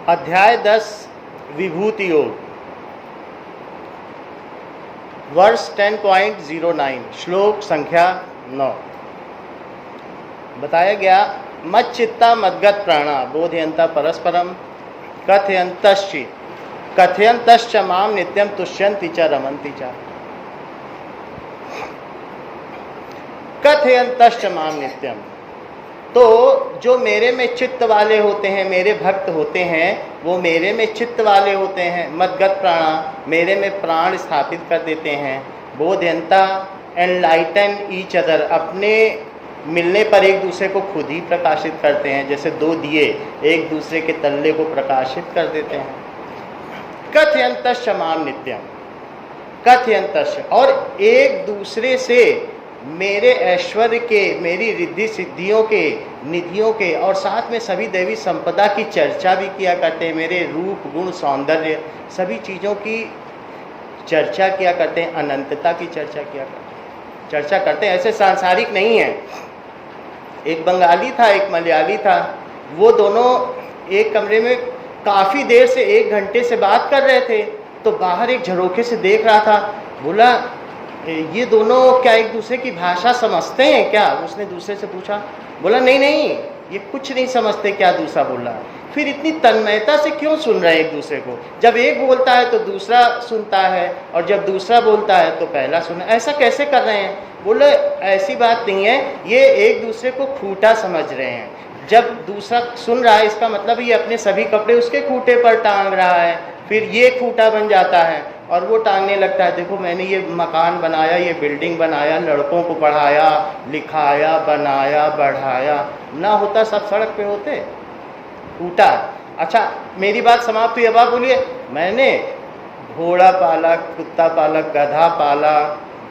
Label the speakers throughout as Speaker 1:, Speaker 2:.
Speaker 1: अध्याय 10 विभूति योग, वर्ष 10.09, श्लोक संख्या 9। बताया गया, मच्चित्ता मद्गत प्राणा बोधयंता परस्परम कथयंतश्च माम नित्यम तुष्यन्ति च रमन्ति च। कथयंतश्च माम नित्यम, तो जो मेरे में चित्त वाले होते हैं, मेरे भक्त होते हैं, वो मेरे में चित्त वाले होते हैं। मद्गत प्राणा, मेरे में प्राण स्थापित कर देते हैं। बोधयंता, एनलाइटन ईच अदर, अपने मिलने पर एक दूसरे को खुद ही प्रकाशित करते हैं, जैसे दो दिए एक दूसरे के तल्ले को प्रकाशित कर देते हैं। कथयंतश्च माम नित्यम, कथयंतश्च, और एक दूसरे से मेरे ऐश्वर्य के, मेरी रिद्धि सिद्धियों के, निधियों के, और साथ में सभी दैवी संपदा की चर्चा भी किया करते हैं। मेरे रूप, गुण, सौंदर्य, सभी चीज़ों की चर्चा किया करते हैं, अनंतता की चर्चा करते हैं। ऐसे सांसारिक नहीं है। एक बंगाली था, एक मलयाली था, वो दोनों एक कमरे में काफ़ी देर से, 1 घंटे से बात कर रहे थे। तो बाहर एक झरोखे से देख रहा था, बोला ये दोनों क्या एक दूसरे की भाषा समझते हैं क्या? उसने दूसरे से पूछा, बोला नहीं नहीं, ये कुछ नहीं समझते क्या दूसरा बोल रहा है। फिर इतनी तन्मयता से क्यों सुन रहे हैं एक दूसरे को? जब एक बोलता है तो दूसरा सुनता है, और जब दूसरा बोलता है तो पहला सुना। ऐसा कैसे कर रहे हैं? बोले ऐसी बात नहीं है, ये एक दूसरे को खूंटा समझ रहे हैं। जब दूसरा सुन रहा है, इसका मतलब ये अपने सभी कपड़े उसके खूंटे पर टांग रहा है, फिर ये खूंटा बन जाता है और वो टांगने लगता है, देखो मैंने ये मकान बनाया, ये बिल्डिंग बनाया, लड़कों को पढ़ाया, लिखाया, बनाया, बढ़ाया। ना होता सब सड़क पे होते, खूंटा। अच्छा, मेरी बात समाप्त हुई, अब आप बोलिए। मैंने घोड़ा पाला, कुत्ता पाला, गधा पाला,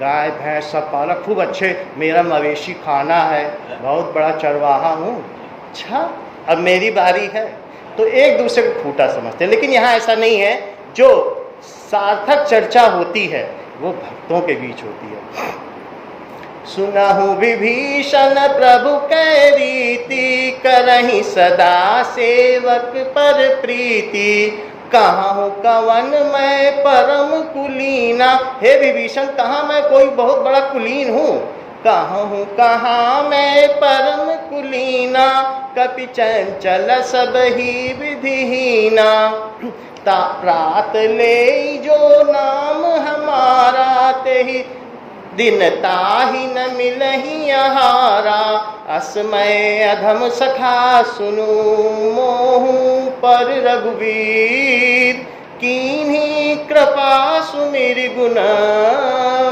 Speaker 1: गाय भैंस सब पाला, खूब अच्छे, मेरा मवेशी खाना है, बहुत बड़ा चरवाहा हूँ। अच्छा, अब मेरी बारी है। तो एक दूसरे को खूंटा समझते हैं। लेकिन यहाँ ऐसा नहीं है। जो सार्थक चर्चा होती है वो भक्तों के बीच होती है। सुनहु विभीषण प्रभु कै रीति, करहि सदा सेवक पर प्रीति, कहाँ कवन मैं परम कुलीना। हे विभीषण, कहाँ मैं कोई बहुत बड़ा कुलीन हूँ, कहाँ मैं परम कुलीना, कपि चंचल सब ही विधिहीना, प्रात ले जो नाम हमारा, तेहि दिन ताहि न मिलहि आहारा, असमय अधम सखा सुनु मोहु पर रघुवीर, कीन्ही कृपा सुमिर गुण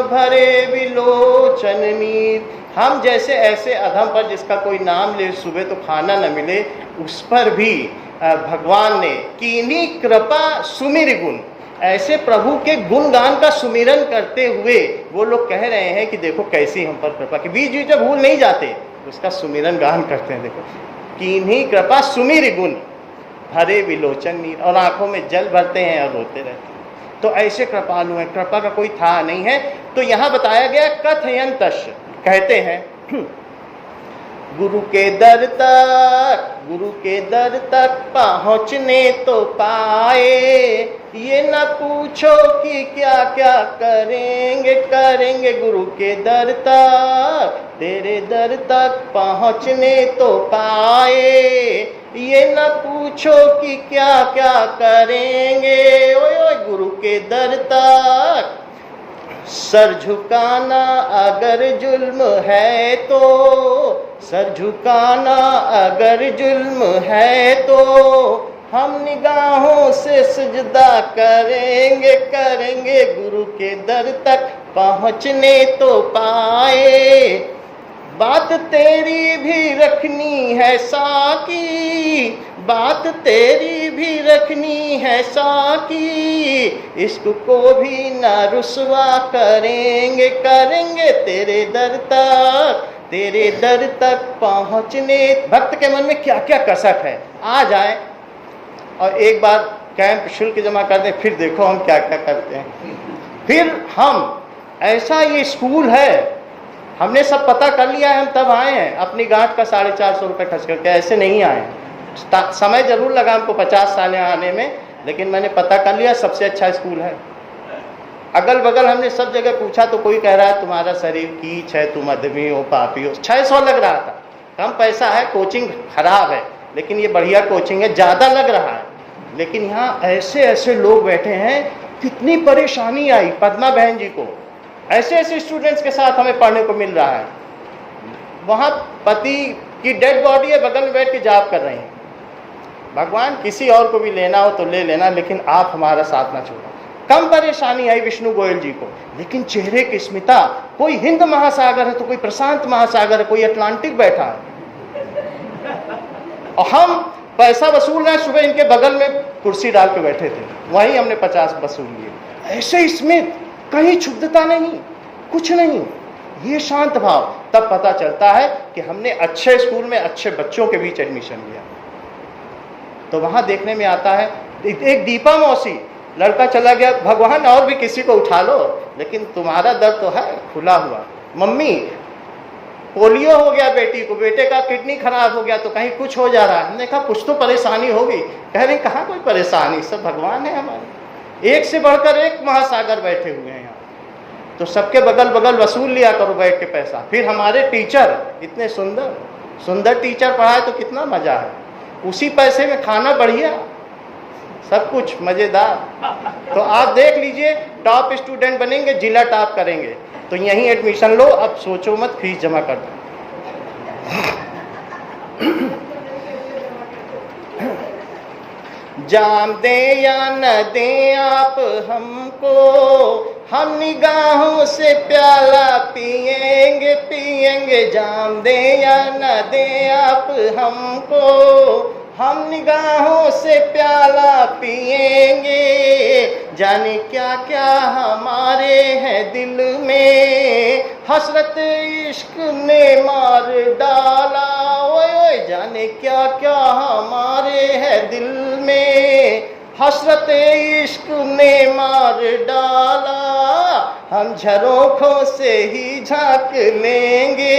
Speaker 1: भरे विलोचन नीर। हम जैसे ऐसे अधम पर, जिसका कोई नाम ले सुबह तो खाना न मिले, उस पर भी भगवान ने कीन्ही कृपा सुमिर गुण, ऐसे प्रभु के गुणगान का सुमिरन करते हुए वो लोग कह रहे हैं कि देखो कैसी हम पर कृपा की। बीच बीच में भूल नहीं जाते, उसका सुमिरन गान करते हैं। देखो, कीन्ही कृपा सुमिर गुण भरे विलोचन नीर, और आंखों में जल भरते हैं और रोते रहते हैं। तो ऐसे कृपालु हैं, कृपा का कोई था नहीं है। तो यहाँ बताया गया, कथयंतश्च, कहते हैं गुरु के दर तक पहुँचने तो पाए, ये न पूछो कि क्या क्या करेंगे गुरु के दर तक, तेरे दर तक पहुँचने तो पाए, ये न पूछो कि क्या क्या करेंगे, ओए गुरु के दर तक। सर झुकाना अगर जुल्म है तो, सर झुकाना अगर जुल्म है तो, हम निगाहों से सजदा करेंगे गुरु के दर तक पहुँचने तो पाए। बात तेरी भी रखनी है साकी, बात तेरी भी रखनी है साकी, इश्क को भी न रुसवा करेंगे तेरे दर तक पहुँचने। भक्त के मन में क्या क्या कसक है, आ जाए और एक बार कैंप शुल्क जमा कर दें, फिर देखो हम क्या क्या करते हैं। फिर हम ऐसा, ये स्कूल है, हमने सब पता कर लिया है, हम तब आए हैं, अपनी गांठ का 450 रुपये खर्च करके। ऐसे नहीं आए, समय जरूर लगा हमको 50 साल यहाँ आने में, लेकिन मैंने पता कर लिया सबसे अच्छा स्कूल है। अगल बगल हमने सब जगह पूछा तो कोई कह रहा है तुम्हारा शरीर कीच है, तुम आदमी हो, पापी हो। 600 लग रहा था, कम पैसा है, कोचिंग खराब है, लेकिन ये बढ़िया कोचिंग है, ज़्यादा लग रहा है। लेकिन यहाँ ऐसे ऐसे लोग बैठे हैं, कितनी परेशानी आई पद्मा बहन जी को, ऐसे ऐसे स्टूडेंट्स के साथ हमें पढ़ने को मिल रहा है। वहाँ पति की डेड बॉडी है, बगल में बैठ के जाप कर रही हैं। भगवान किसी और को भी लेना हो तो ले लेना, लेकिन आप हमारा साथ ना छोड़ो। कम परेशानी आई विष्णु गोयल जी को, लेकिन चेहरे की स्मिता, कोई हिंद महासागर है तो कोई प्रशांत महासागर है, कोई अटलांटिक बैठा है, और हम पैसा वसूल रहे हैं। सुबह इनके बगल में कुर्सी डाल के बैठे थे, वहीं हमने 50 वसूल लिए। ऐसे स्मित, कहीं क्षुब्धता नहीं, कुछ नहीं, ये शांत भाव। तब पता चलता है कि हमने अच्छे स्कूल में अच्छे बच्चों के बीच एडमिशन लिया। तो वहां देखने में आता है, एक दीपा मौसी, लड़का चला गया, भगवान और भी किसी को उठा लो, लेकिन तुम्हारा दर्द तो है खुला हुआ। मम्मी पोलियो हो गया बेटी को, बेटे का किडनी खराब हो गया, तो कहीं कुछ हो जा रहा है। हमने कहा कुछ तो परेशानी होगी। कह रहे कहाँ कोई परेशानी, सब भगवान है हमारे, एक से बढ़कर एक महासागर बैठे हुए हैं यहाँ। तो सबके बगल बगल वसूल लिया करो बैठ के पैसा। फिर हमारे टीचर इतने सुंदर सुंदर टीचर पढ़ाए तो कितना मजा है, उसी पैसे में खाना बढ़िया, सब कुछ मजेदार। तो आप देख लीजिए, टॉप स्टूडेंट बनेंगे, जिला टॉप करेंगे, तो यहीं एडमिशन लो। अब सोचो मत, फीस जमा कर दो। जाम दे या न दे आप हमको, हम निगाहों से प्याला पिएंगे पिएंगे। जाम दे या न दे आप हमको, हम निगाहों से प्याला पिएंगे। जाने क्या क्या हमारे हैं दिल में, हसरत इश्क ने मार डाला। ओए ओए, जाने क्या क्या हमारे हैं दिल में, हसरत इश्क ने मार डाला। हम झरोखों से ही झांक लेंगे,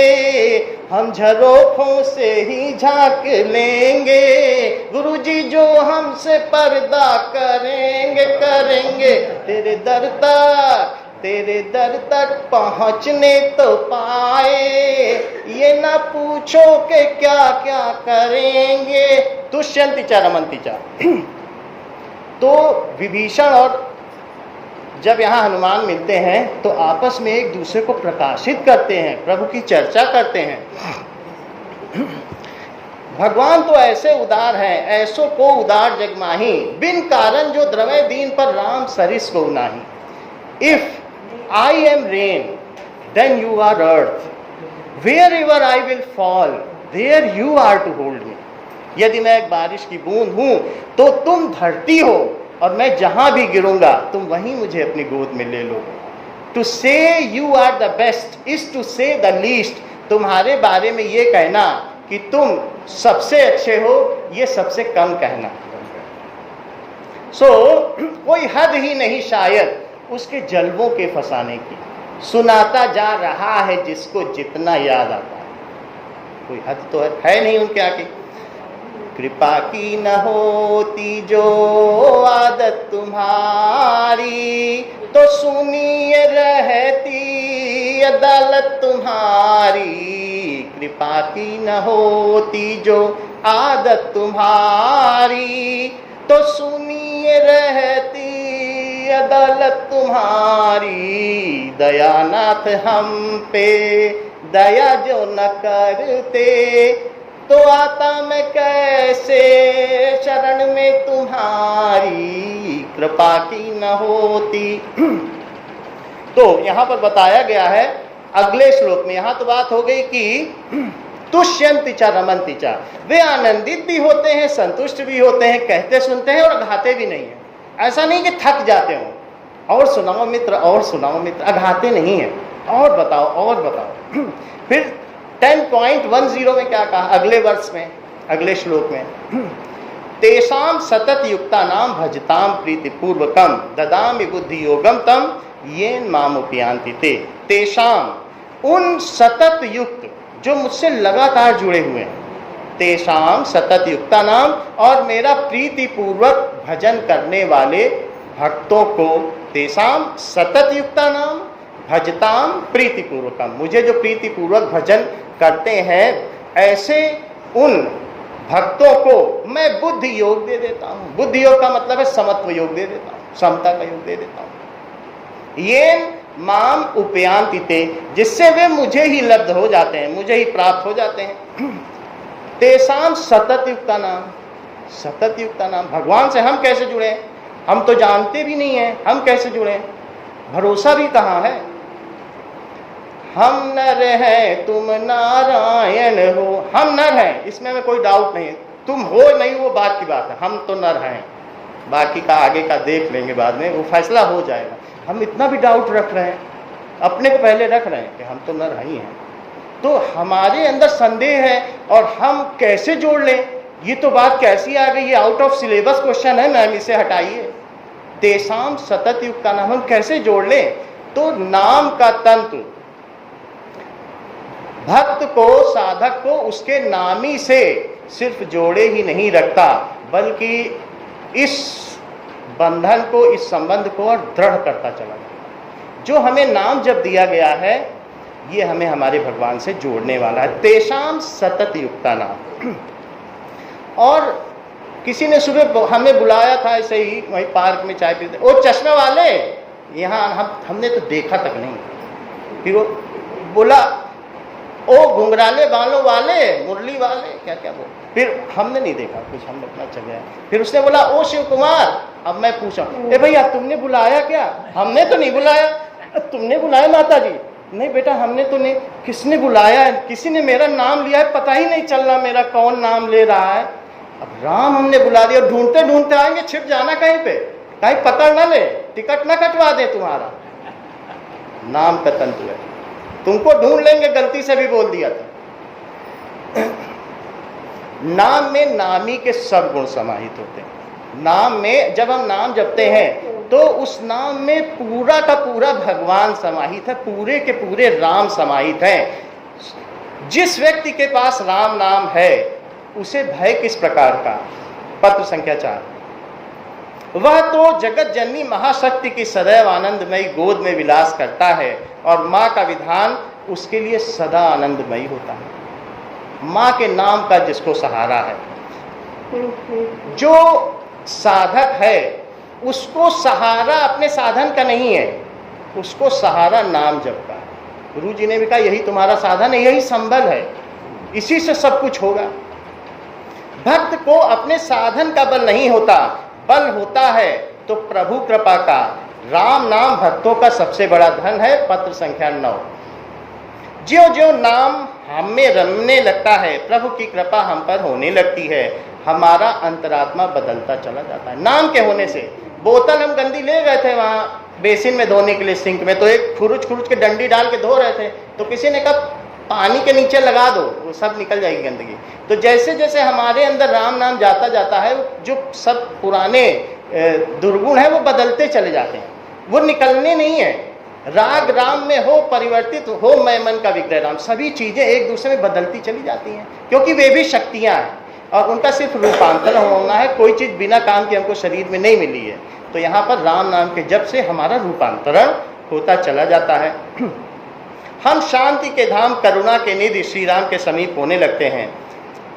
Speaker 1: हम झरोखों से ही झांक लेंगे। गुरुजी जो हमसे पर्दा करेंगे करेंगे, तेरे दर तक पहुँचने तो पाए, ये ना पूछो कि क्या क्या करेंगे। दुष्यंती चा रमंती चा। तो विभीषण और जब यहाँ हनुमान मिलते हैं तो आपस में एक दूसरे को प्रकाशित करते हैं, प्रभु की चर्चा करते हैं। भगवान तो ऐसे उदार हैं, ऐसो को उदार जगमाही, बिन कारण जो द्रवे दीन पर राम सरिस को नाही। If I am rain then you are earth, wherever I will fall there you are to hold me. यदि मैं एक बारिश की बूंद हूं तो तुम धरती हो, और मैं जहां भी गिरूंगा तुम वहीं मुझे अपनी गोद में ले लो। To say you are the best is to say the least. तुम्हारे बारे में ये कहना कि तुम सबसे अच्छे हो, ये सबसे कम कहना। कोई हद ही नहीं शायद उसके जलवों के फसाने की, सुनाता जा रहा है जिसको जितना याद आता है। कोई हद तो है नहीं उनके आगे। कृपा की न होती जो आदत तुम्हारी, तो सुनिए रहती अदालत तुम्हारी। कृपा की न होती जो आदत तुम्हारी, तो सुनिए रहती अदालत तुम्हारी। दयानाथ हम पे दया जो न करते, तो आता मैं कैसे शरण में तुम्हारी। कृपा की न होती। तो यहाँ पर बताया गया है अगले श्लोक में, यहाँ तो बात हो गई कि तुष्यंति च रमन्ति च, वे आनंदित भी होते हैं, संतुष्ट भी होते हैं, कहते सुनते हैं और अघाते भी नहीं है। ऐसा नहीं कि थक जाते हो, और सुनाओ मित्र, और सुनाओ मित्र, अघाते नहीं है, और बताओ और बताओ। फिर 10.10 में क्या कहा अगले वर्ष में, अगले श्लोक में, तेषाम सतत युक्ता नाम भजताम प्रीति पूर्वकम ददामि बुद्धि योगम तम येन माम उपयान्ति ते। तेषाम, उन सतत युक्त जो मुझसे लगातार जुड़े हुए हैं, तेषाम सतत युक्ता नाम, और मेरा प्रीति पूर्वक भजन करने वाले भक्तों को, तेषाम सतत युक्ता नाम भजताम प्रीति पूर्वकम, मुझे जो प्रीति पूर्वक भजन करते हैं ऐसे उन भक्तों को मैं बुद्धि योग दे देता हूँ। बुद्धि योग का मतलब है समत्व योग दे देता हूँ, समता का योग दे देता हूँ। ये माम उपयांति ते, जिससे वे मुझे ही लब्ध हो जाते हैं, मुझे ही प्राप्त हो जाते हैं। तेषाम सतत युक्ता नाम, सतत युक्ता नाम, भगवान से हम कैसे जुड़े? हम तो जानते भी नहीं हैं, हम कैसे जुड़े? भरोसा भी कहाँ है? हम नर हैं तुम नारायण हो, हम नर हैं, इसमें हमें कोई डाउट नहीं है। तुम हो नहीं वो बात की बात है, हम तो नर हैं, बाकी का आगे का देख लेंगे बाद में, वो फैसला हो जाएगा। हम इतना भी डाउट रख रहे हैं, अपने को पहले रख रहे हैं कि हम तो नर ही हैं, तो हमारे अंदर संदेह है और हम कैसे जोड़ लें? ये तो बात कैसी आ गई? ये आउट ऑफ सिलेबस क्वेश्चन है मैम, इसे हटाइए। तेषाम सतत युक्त का नाम हम कैसे जोड़ लें? तो नाम का तंतु भक्त को, साधक को उसके नामी से सिर्फ जोड़े ही नहीं रखता, बल्कि इस बंधन को, इस संबंध को और दृढ़ करता चला जाता। जो हमें नाम जब दिया गया है ये हमें हमारे भगवान से जोड़ने वाला है। तेषाम सतत युक्ता नाम। और किसी ने सुबह हमें बुलाया था ऐसे ही, वहीं पार्क में चाय पीते, ओ चश्मे वाले, यहाँ हमने तो देखा तक नहीं। फिर वो बोला ओ घुंघराले बालों वाले, मुरली वाले, क्या क्या बोल, फिर हमने नहीं देखा कुछ, हम अपना चल गया। फिर उसने बोला ओ शिव कुमार। अब मैं पूछा, ए भैया तुमने बुलाया क्या? हमने तो नहीं बुलाया। तुमने बुलाया माता जी? नहीं बेटा हमने तो नहीं। किसने बुलाया है? किसी ने मेरा नाम लिया है, पता ही नहीं चल रहा मेरा कौन नाम ले रहा है। अब राम हमने बुला दिया, ढूंढते ढूंढते आएंगे, छिप जाना कहीं पे, कहीं पकड़ ना ले, टिकट ना कटवा दे तुम्हारा। नाम का तंतु है, तुमको ढूंढ लेंगे, गलती से भी बोल दिया था। नाम में नामी के सब गुण समाहित होते हैं। नाम में जब हम नाम जपते हैं तो उस नाम में पूरा का पूरा भगवान समाहित है, पूरे के पूरे राम समाहित हैं। जिस व्यक्ति के पास राम नाम है उसे भय किस प्रकार का? पत्र संख्या 4। वह तो जगत जननी महाशक्ति की सदैव आनंदमयी गोद में विलास करता है और माँ का विधान उसके लिए सदा आनंदमयी होता है। माँ के नाम का जिसको सहारा है, जो साधक है उसको सहारा अपने साधन का नहीं है, उसको सहारा नाम जप का है। गुरु जी ने भी कहा यही तुम्हारा साधन है, यही संबल है, इसी से सब कुछ होगा। भक्त को अपने साधन का बल नहीं होता, बल होता है तो प्रभु कृपा का। राम नाम भक्तों का सबसे बड़ा धन है। पत्र संख्या 9। ज्यों ज्यों नाम हम में रमने लगता है, प्रभु की कृपा हम पर होने लगती है, हमारा अंतरात्मा बदलता चला जाता है। नाम के होने से बोतल हम गंदी ले गए थे वहाँ बेसिन में धोने के लिए, सिंक में, तो एक खुरुच खुरुच के डंडी डाल के धो रहे थे, तो किसी ने कहा पानी के नीचे लगा दो, वो सब निकल जाएगी गंदगी। तो जैसे जैसे हमारे अंदर राम नाम जाता जाता है, जो सब पुराने दुर्गुण है वो बदलते चले जाते हैं, वो निकलने नहीं है। राग राम में हो, परिवर्तित हो मैं मन का विग्रह राम, सभी चीजें एक दूसरे में बदलती चली जाती हैं, क्योंकि वे भी शक्तियां हैं और उनका सिर्फ रूपांतरण होना है। कोई चीज बिना काम के हमको शरीर में नहीं मिली है। तो यहाँ पर राम नाम के जप से हमारा रूपांतरण होता चला जाता है। हम शांति के धाम, करुणा के निधि श्री राम के समीप होने लगते हैं।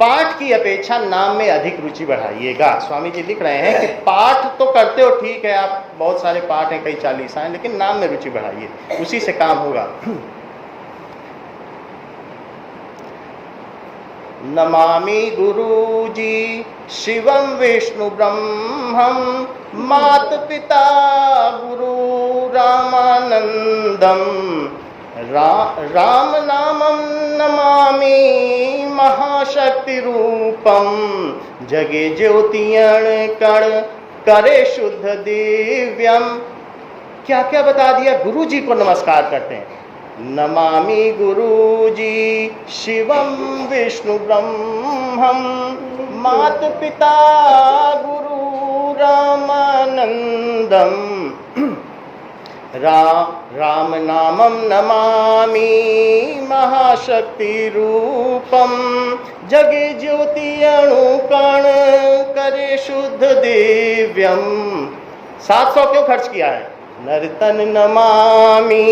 Speaker 1: पाठ की अपेक्षा नाम में अधिक रुचि बढ़ाइएगा। स्वामी जी लिख रहे हैं कि पाठ तो करते हो ठीक है, आप बहुत सारे पाठ हैं, कई चालीसा हैं, लेकिन नाम में रुचि बढ़ाइए, उसी से काम होगा। नमामि गुरुजी शिवम विष्णु ब्रह्मम, मात पिता गुरु रामानंदम, राम नामं नमामि महाशक्ति रूपम, जगे ज्योतियण कण करे शुद्ध दिव्यम। क्या क्या बता दिया। गुरु जी को नमस्कार करते हैं। नमामि गुरुजी शिवम विष्णु ब्रह्मम, मात पिता गुरु रामानंदम, राम नामं नमामि महाशक्ति रूपम, जगे ज्योति अणुकण करे शुद्ध दिव्यम। 700 क्यों खर्च किया है? नर्तन नमामि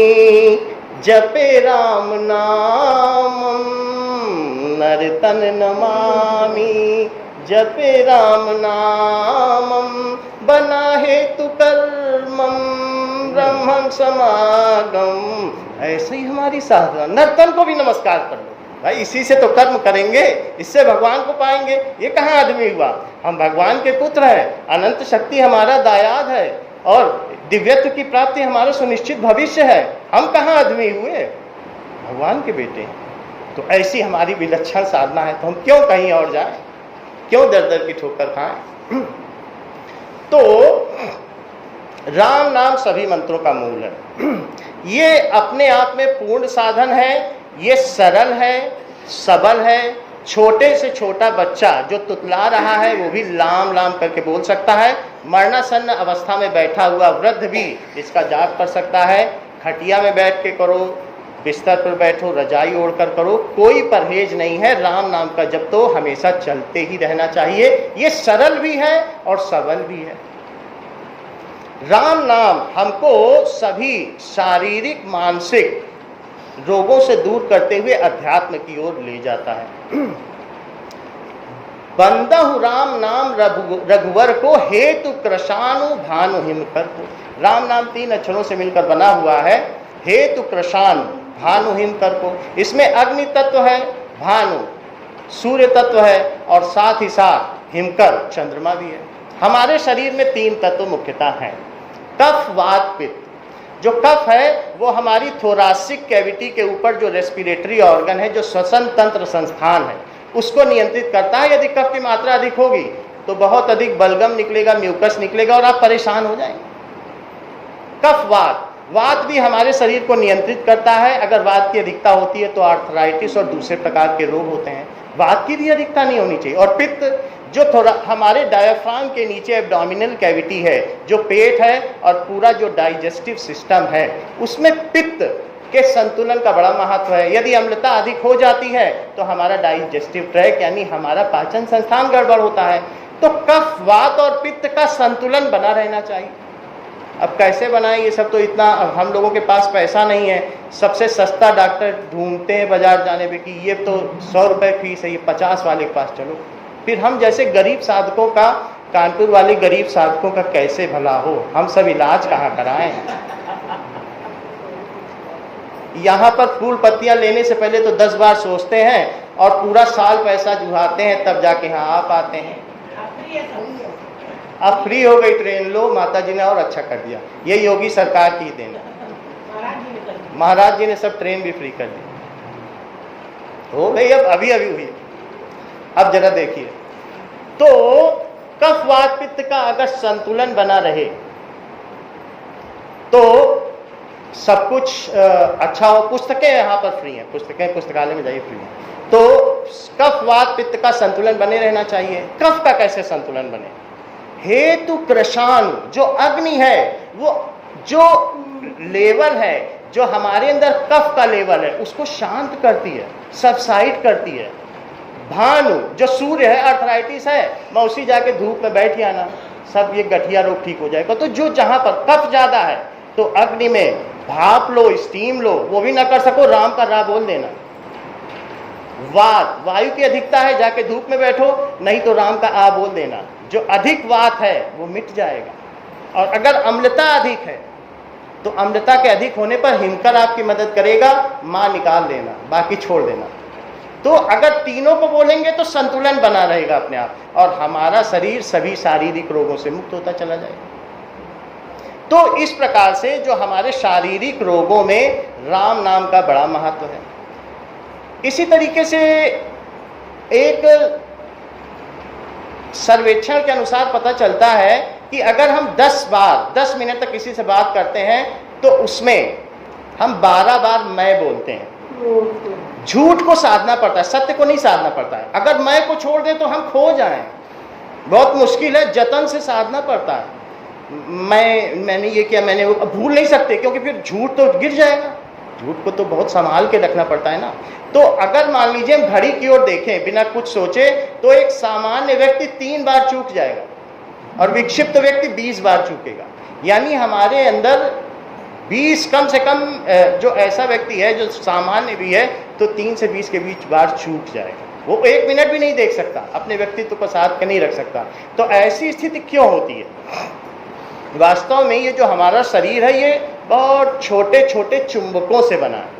Speaker 1: जपे राम नामम, नर्तन नमामि जपे राम नामम, बना हेतु कर्मम ब्रह्मं समागम। ऐसे ही हमारी साधना। नर्तन को भी नमस्कार कर लो भाई, इसी से तो कर्म करेंगे, इससे भगवान को पाएंगे। ये कहाँ आदमी हुआ? हम भगवान के पुत्र हैं, अनंत शक्ति हमारा दायाद है और दिव्यत्व की प्राप्ति हमारा सुनिश्चित भविष्य है। हम कहाँ आदमी हुए? भगवान के बेटे। तो ऐसी हमारी विलक्षण साधना है, तो हम क्यों कहीं और जाएं, क्यों दर दर की ठोकर खाएं? तो राम नाम सभी मंत्रों का मूल है। ये अपने आप में पूर्ण साधन है, ये सरल है, सबल है। छोटे से छोटा बच्चा जो तुतला रहा है वो भी लाम लाम करके बोल सकता है। मरणासन्न अवस्था में बैठा हुआ वृद्ध भी इसका जाप कर सकता है। खटिया में बैठ के करो, बिस्तर पर बैठो, रजाई ओढ़कर करो, कोई परहेज नहीं है। राम नाम का जप तो हमेशा चलते ही रहना चाहिए। ये सरल भी है और सबल भी है। राम नाम हमको सभी शारीरिक मानसिक रोगों से दूर करते हुए अध्यात्म की ओर ले जाता है। बंदहु राम नाम रघुवर को, हेतु कृशानु भानु हिमकर को। राम नाम 3 अक्षरों से मिलकर बना हुआ है। हेतु कृशानु भानु हिमकर को, इसमें अग्नि तत्व है, भानु सूर्य तत्व है और साथ ही साथ हिमकर चंद्रमा भी है। हमारे शरीर में 3 तत्व मुख्यतः हैं, कफ वात पित्त। जो कफ है वो हमारी थोरासिक कैविटी के ऊपर जो रेस्पिरेटरी ऑर्गन है, जो श्वसन तंत्र संस्थान है, उसको नियंत्रित करता है। यदि कफ की मात्रा अधिक होगी तो बहुत अधिक बलगम निकलेगा, म्यूकस निकलेगा और आप परेशान हो जाएंगे। कफ वात, वात भी हमारे शरीर को नियंत्रित करता है। अगर वात की अधिकता होती है तो आर्थराइटिस और दूसरे प्रकार के रोग होते हैं। वात की भी अधिकता नहीं होनी चाहिए। और पित्त जो थोड़ा हमारे डायफ्राम के नीचे एब्डोमिनल कैविटी है, जो पेट है और पूरा जो डाइजेस्टिव सिस्टम है, उसमें पित्त के संतुलन का बड़ा महत्व है। यदि अम्लता अधिक हो जाती है तो हमारा डाइजेस्टिव ट्रैक यानी हमारा पाचन संस्थान गड़बड़ होता है। तो कफ वात और पित्त का संतुलन बना रहना चाहिए। अब कैसे बनाएं ये सब? तो इतना हम लोगों के पास पैसा नहीं है। सबसे सस्ता डॉक्टर ढूंढते हैं बाजार जाने पे कि ये तो 100 रुपये फीस है, ये 50 वाले के पास चलो। फिर हम जैसे गरीब साधकों का, कानपुर वाले गरीब साधकों का कैसे भला हो? हम सब इलाज कहाँ कराएं? यहाँ पर फूल पत्तियां लेने से पहले तो 10 बार सोचते हैं और पूरा साल पैसा जुहाते हैं, तब जाके यहाँ आप आते हैं। अब फ्री हो गई ट्रेन, लो माता जी ने और अच्छा कर दिया। ये योगी सरकार की देना, महाराज जी ने सब ट्रेन भी फ्री कर दी, हो गई। अब अभी हुई। अब जरा देखिए, तो कफ वात पित्त का अगर संतुलन बना रहे तो सब कुछ अच्छा हो। पुस्तकें यहाँ पर फ्री हैं, पुस्तकें पुस्तकालय में जाइए, फ्री हैं। तो कफ वात पित्त का संतुलन बने रहना चाहिए। कफ का कैसे संतुलन बने? हेतु कृशानु, जो अग्नि है, वो जो लेवल है, जो हमारे अंदर कफ का लेवल है, उसको शांत करती है, सबसाइड करती है। भानु, जो सूर्य है, आर्थराइटिस है, मौसी जाके धूप में बैठ आना, सब ये गठिया रोग ठीक हो जाएगा। तो जो जहां पर कफ ज्यादा है तो अग्नि में भाप लो, स्टीम लो, वो भी ना कर सको, राम का रा बोल देना। वात, वायु की अधिकता है, जाके धूप में बैठो, नहीं तो राम का आ बोल देना। जो अधिक वात है वो मिट जाएगा। और अगर अम्लता अधिक है तो अम्लता के अधिक होने पर हिमकर आपकी मदद करेगा, मां निकाल देना, बाकी छोड़ देना। तो अगर तीनों को बोलेंगे तो संतुलन बना रहेगा अपने आप, और हमारा शरीर सभी शारीरिक रोगों से मुक्त होता चला जाएगा। तो इस प्रकार से जो हमारे शारीरिक रोगों में राम नाम का बड़ा महत्व है। इसी तरीके से एक सर्वेक्षण के अनुसार पता चलता है कि अगर हम 10 मिनट तक किसी से बात करते हैं तो उसमें हम 12 बार मैं बोलते हैं। झूठ को साधना पड़ता है, सत्य को नहीं साधना पड़ता है। अगर मैं को छोड़ दें तो हम खो जाएं, बहुत मुश्किल है, जतन से साधना पड़ता है। मैंने ये किया, मैंने वो, भूल नहीं सकते क्योंकि फिर झूठ तो गिर जाएगा, झूठ को तो बहुत संभाल के रखना पड़ता है ना। तो अगर मान लीजिए हम घड़ी की ओर देखें बिना कुछ सोचे, तो एक सामान्य व्यक्ति 3 बार चूक जाएगा और विक्षिप्त व्यक्ति 20 बार चूकेगा। यानी हमारे अंदर 20 कम से कम जो ऐसा व्यक्ति है जो सामान्य भी है तो 3 से 20 के बीच बार चूक जाएगा। वो 1 मिनट भी नहीं देख सकता, अपने व्यक्तित्व को साथ के नहीं रख सकता। तो ऐसी स्थिति क्यों होती है? वास्तव में ये जो हमारा शरीर है ये बहुत छोटे छोटे चुंबकों से बना है।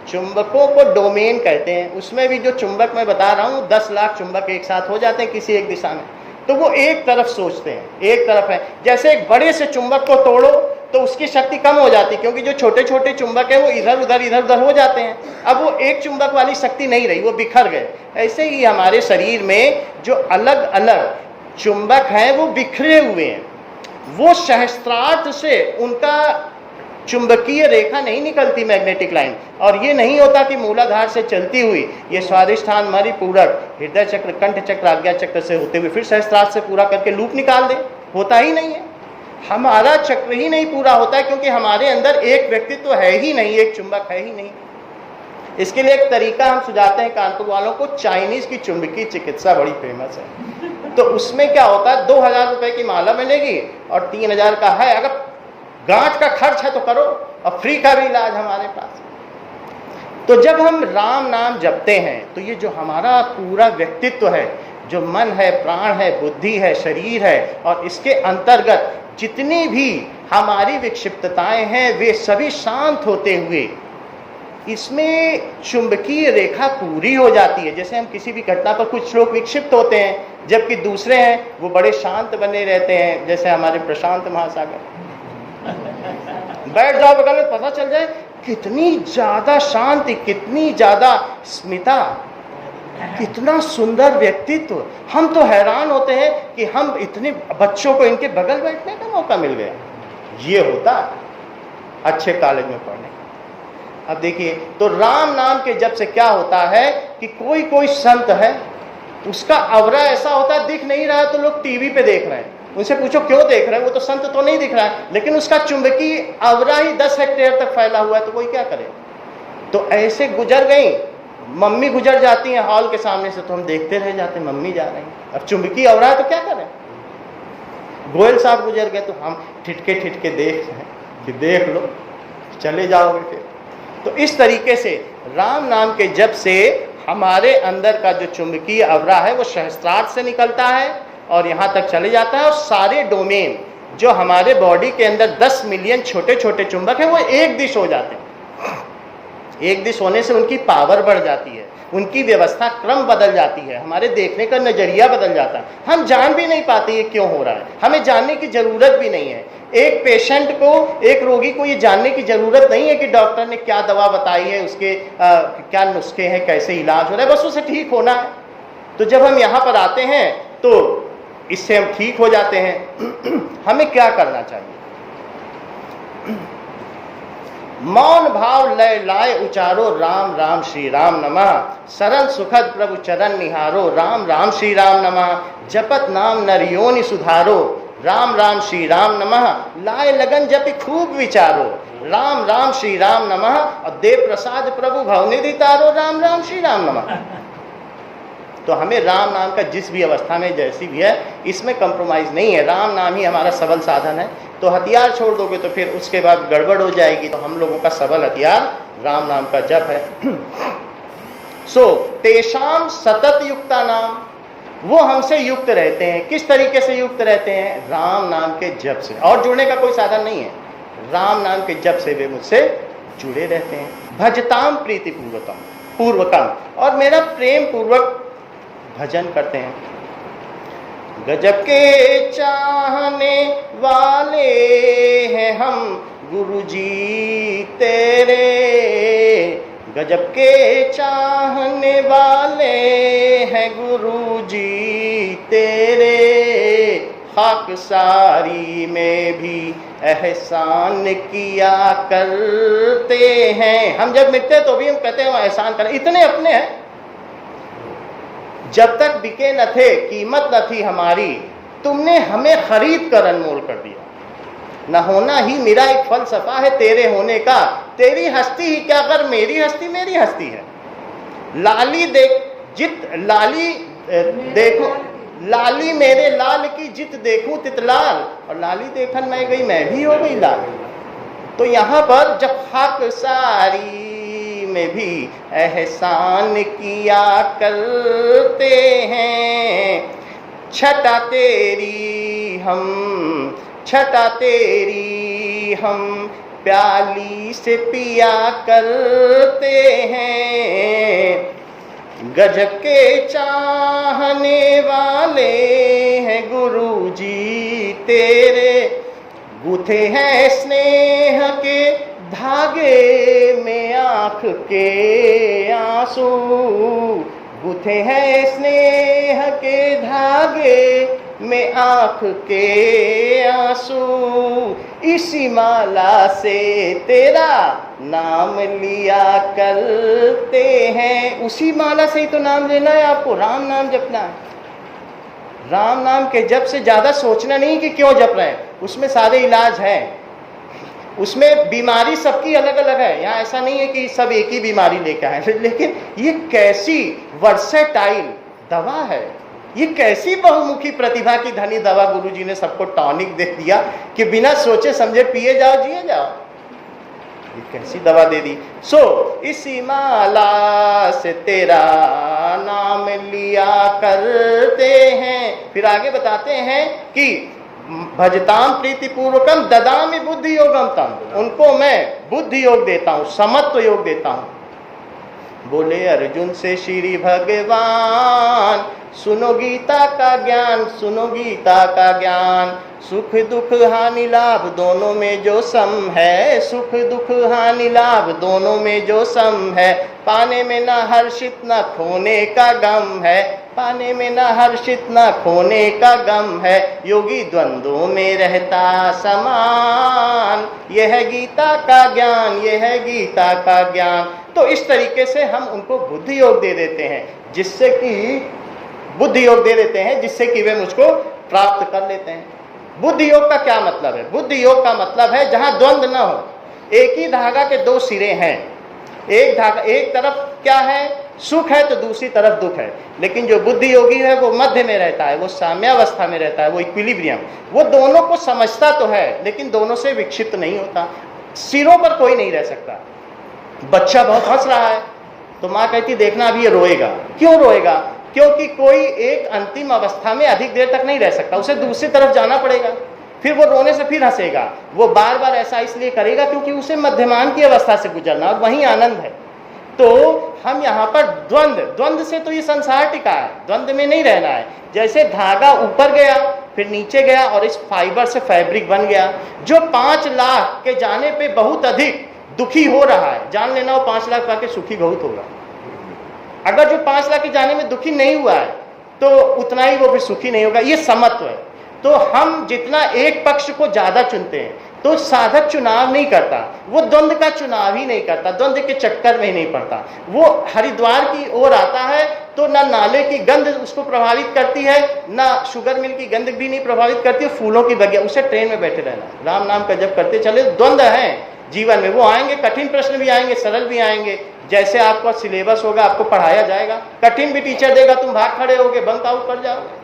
Speaker 1: चुंबकों को डोमेन कहते हैं। उसमें भी जो चुंबक मैं बता रहा हूँ 10 लाख चुंबक एक साथ हो जाते हैं किसी एक दिशा में, तो वो एक तरफ सोचते हैं, एक तरफ है। जैसे एक बड़े से चुंबक को तोड़ो तो उसकी शक्ति कम हो जाती है क्योंकि जो छोटे छोटे चुंबक है वो इधर उधर हो जाते हैं। अब वो एक चुंबक वाली शक्ति नहीं रही, वो बिखर गए। ऐसे ही हमारे शरीर में जो अलग अलग चुंबक हैं वो बिखरे हुए हैं। वो सहस्त्रार्थ से उनका चुंबकीय रेखा नहीं निकलती, मैग्नेटिक लाइन, और ये नहीं होता कि मूलाधार से चलती हुई ये स्वादिष्ठान मणिपूरक हृदय चक्र कंठ चक्र आज्ञा चक्र से होते हुए फिर सहस्त्रार्थ से पूरा करके लूप निकाल दे। होता ही नहीं है, हमारा चक्र ही नहीं पूरा होता है क्योंकि हमारे अंदर एक व्यक्तित्व तो है ही नहीं, एक चुंबक है ही नहीं। इसके लिए एक तरीका हम सुझाते हैं कानपुर वालों को, चाइनीज की चुंबकीय चिकित्सा बड़ी फेमस है। तो उसमें क्या होता है, 2000 रुपए की माला मिलेगी और 3000 का है, अगर गांठ का खर्च है तो करो, और फ्री का भी इलाज हमारे पास। तो जब हम राम नाम जपते हैं तो ये जो हमारा पूरा व्यक्तित्व है, जो मन है, प्राण है, बुद्धि है, शरीर है, और इसके अंतर्गत जितनी भी हमारी विक्षिप्तताएं हैं वे सभी शांत होते हुए इसमें चुंबकीय रेखा पूरी हो जाती है। जैसे हम किसी भी घटना पर, कुछ लोग विक्षिप्त होते हैं जबकि दूसरे हैं वो बड़े शांत बने रहते हैं, जैसे हमारे प्रशांत महासागर। बैठ जाओ बगल में, पता चल जाए कितनी ज्यादा शांति, कितनी ज्यादा स्मिता, कितना सुंदर व्यक्तित्व। हम तो हैरान होते हैं कि हम इतने बच्चों को इनके बगल बैठने का मौका मिल गया। ये होता अच्छे कॉलेज में पढ़ने। अब देखिए, तो राम नाम के जप से क्या होता है कि कोई संत है, उसका अवरा ऐसा होता है, दिख नहीं रहा है तो लोग टीवी पे देख रहे हैं, उनसे पूछो क्यों देख रहे हैं, वो तो संत तो नहीं दिख रहा है, लेकिन उसका चुंबकीय अवरा ही 10 हेक्टेयर तक फैला हुआ है, तो कोई क्या करे। तो ऐसे गुजर गई, मम्मी गुजर जाती हैं हॉल के सामने से तो हम देखते रह जाते, मम्मी जा रही हैं। अब चुंबकीय अवरा है तो क्या करें। गोयल साहब गुजर गए तो हम ठिठके ठिठके देख रहे हैं कि देख लो, चले जाओगे फिर। तो इस तरीके से राम नाम के जप से हमारे अंदर का जो चुंबकीय अवरा है वो सहस्त्रार्थ से निकलता है और यहाँ तक चले जाता है, और सारे डोमेन जो हमारे बॉडी के अंदर 10 मिलियन छोटे छोटे चुंबक हैं वो एक दिश हो जाते हैं। एक दिश होने से उनकी पावर बढ़ जाती है, उनकी व्यवस्था क्रम बदल जाती है, हमारे देखने का नजरिया बदल जाता है। हम जान भी नहीं पाते ये क्यों हो रहा है, हमें जानने की जरूरत भी नहीं है। एक पेशेंट को, एक रोगी को ये जानने की जरूरत नहीं है कि डॉक्टर ने क्या दवा बताई है, उसके क्या नुस्खे हैं, कैसे इलाज हो रहा है, बस उसे ठीक होना है। तो जब हम यहाँ पर आते हैं तो इससे हम ठीक हो जाते हैं। हमें क्या करना चाहिए? मौन भाव लय लाए उचारो, राम राम श्री राम नमः। सरल सुखद प्रभु चरण निहारो, राम राम श्री राम नमः। जपत नाम नर योनि सुधारो, राम राम श्री राम नमः। लाए लगन जपि खूब विचारो, राम राम श्री राम नमः। और देव प्रसाद प्रभु भवनिधि तारो, राम राम श्री राम नमः। तो हमें राम नाम का जिस भी अवस्था में जैसी भी है, इसमें कंप्रोमाइज नहीं है। राम नाम ही हमारा सबल साधन है। तो हथियार छोड़ दोगे तो फिर उसके बाद गड़बड़ हो जाएगी। तो हम लोगों का सबल हथियार राम नाम का जप है। सो तेषाम सतत युक्ता नाम, वो हमसे युक्त रहते हैं। किस तरीके से युक्त रहते हैं? राम नाम के जप से। और जुड़ने का कोई साधन नहीं है, राम नाम के जप से वे मुझसे जुड़े रहते हैं। भजताम प्रीति पूर्वकम, और मेरा प्रेम पूर्वक भजन करते हैं। गजब के चाहने वाले हैं हम गुरुजी तेरे, गजब के चाहने वाले हैं गुरुजी तेरे। खाकसारी में भी एहसान किया करते हैं। हम जब मिलते तो भी हम कहते हैं एहसान करें, इतने अपने हैं। जब तक बिके न थे, कीमत न थी हमारी, तुमने हमें खरीद कर अनमोल कर दिया। न होना ही मेरा एक फलसफा है तेरे होने का, तेरी हस्ती ही क्या कर मेरी हस्ती मेरी हस्ती है। लाली देखो लाली मेरे लाल की जित देखूं तितलाल, और लाली देखन मैं गई मैं भी हो गई लाल। तो यहाँ पर जब खाकसारी में भी एहसान किया करते हैं, छटा तेरी हम प्याली से पिया करते हैं। गजब के चाहने वाले हैं गुरुजी तेरे, गूथे हैं स्नेह के धागे में आँख के आंसू, गूथे हैं स्नेह के धागे में आँख के आंसू। इसी माला से तेरा नाम लिया करते हैं। उसी माला से ही तो नाम लेना है आपको, राम नाम जपना है। राम नाम के जप से ज़्यादा सोचना नहीं कि क्यों जप रहे हैं, उसमें सारे इलाज हैं। उसमें बीमारी सबकी अलग अलग है, यहाँ ऐसा नहीं है कि सब एक ही बीमारी लेकर आए, लेकिन ये कैसी वर्सेटाइल दवा है, ये कैसी बहुमुखी प्रतिभा की धनी दवा गुरुजी ने सबको टॉनिक दे दिया कि बिना सोचे समझे पिए जाओ जिए जाओ। ये कैसी दवा दे दी। इसी माला से तेरा नाम लिया करते हैं। फिर आगे बताते हैं कि भजताम प्रीति पूर्वकम ददामि बुद्धि योगम तम, उनको मैं बुद्धि योग देता हूँ, समत्व योग देता हूँ। बोले अर्जुन से श्री भगवान, सुनो गीता का ज्ञान, सुनो गीता का ज्ञान। सुख दुख हानि लाभ दोनों में जो सम है, सुख दुख हानि लाभ दोनों में जो सम है। पाने में न हर्षित न खोने का गम है, पाने में न हर्षित न खोने का गम है। योगी द्वंद्वों में रहता समान, यह है गीता का ज्ञान, यह है गीता का ज्ञान। तो इस तरीके से हम उनको बुद्धि योग दे देते हैं, जिससे कि बुद्धि योग दे देते हैं जिससे कि वे मुझको प्राप्त कर लेते हैं। बुद्धि योग का क्या मतलब है? बुद्धि योग का मतलब है जहां द्वंद्व न हो, एक ही धागा के दो सिरे हैं। एक धागा, एक तरफ क्या है सुख है तो दूसरी तरफ दुख है, लेकिन जो बुद्धि योगी है वो मध्य में रहता है, वो साम्यावस्था में रहता है, वो इक्विलिब्रियम, वो दोनों को समझता तो है लेकिन दोनों से विक्षिप्त नहीं होता। सिरों पर कोई नहीं रह सकता। बच्चा बहुत हंस रहा है तो माँ कहती देखना अभी ये रोएगा। क्यों रोएगा? क्योंकि कोई एक अंतिम अवस्था में अधिक देर तक नहीं रह सकता, उसे दूसरी तरफ जाना पड़ेगा, फिर वो रोने से फिर हंसेगा। वो बार बार ऐसा इसलिए करेगा क्योंकि उसे मध्यमान की अवस्था से गुजरना और वहीं आनंद है। तो हम यहाँ पर द्वंद्व से तो ये संसार टिका है, द्वंद्व में नहीं रहना है। जैसे धागा ऊपर गया फिर नीचे गया और इस फाइबर से फैब्रिक बन गया। जो 5 लाख के जाने पे बहुत अधिक दुखी हो रहा है, जान लेना वो 5 लाख पाके सुखी बहुत होगा। अगर जो 5 लाख के जाने में दुखी नहीं हुआ है तो उतना ही वो भी सुखी नहीं होगा। ये समत्व है। तो हम जितना एक पक्ष को ज्यादा चुनते हैं तो साधक चुनाव नहीं करता, वो द्वंद्व का चुनाव ही नहीं करता, द्वंद्व के चक्कर में ही नहीं पड़ता। वो हरिद्वार की ओर आता है तो ना नाले की गंध उसको प्रभावित करती है, ना शुगर मिल की गंध भी नहीं प्रभावित करती है, फूलों की बगिया। उसे ट्रेन में बैठे रहना, राम नाम का जप करते चले। द्वंद्व है जीवन में, वो आएंगे, कठिन प्रश्न भी आएंगे, सरल भी आएंगे। जैसे आपका सिलेबस होगा आपको पढ़ाया जाएगा, कठिन भी टीचर देगा, तुम भाग खड़े होगे, बंक आउट कर जाओगे।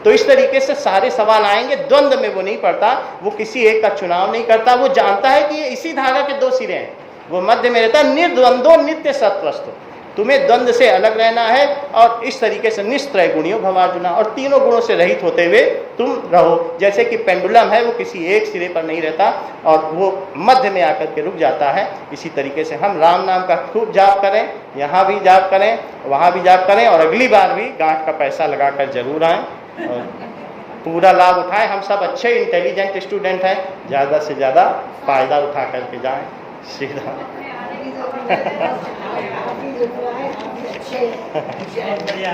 Speaker 1: तो इस तरीके से सारे सवाल आएंगे। द्वंद्व में वो नहीं पड़ता, वो किसी एक का चुनाव नहीं करता। वो जानता है कि ये इसी धागा के 2 सिरे हैं, वो मध्य में रहता है। निर्द्वंदो नित्य सत्वस्तु, तुम्हें द्वंद्व से अलग रहना है और इस तरीके से निस्त्रय गुणियों भवार्जुना, और तीनों गुणों से रहित होते हुए तुम रहो। जैसे कि पेंडुलम है, वो किसी एक सिरे पर नहीं रहता और वो मध्य में आकर के रुक जाता है। इसी तरीके से हम राम नाम का खूब जाप करें, यहाँ भी जाप करें, वहाँ भी जाप करें, और अगली बार भी गांठ का पैसा लगा कर जरूर आएँ और पूरा लाभ उठाएं। हम सब अच्छे इंटेलिजेंट स्टूडेंट हैं, ज़्यादा से ज़्यादा फ़ायदा उठा करके जाएं। सीधा
Speaker 2: बढ़िया।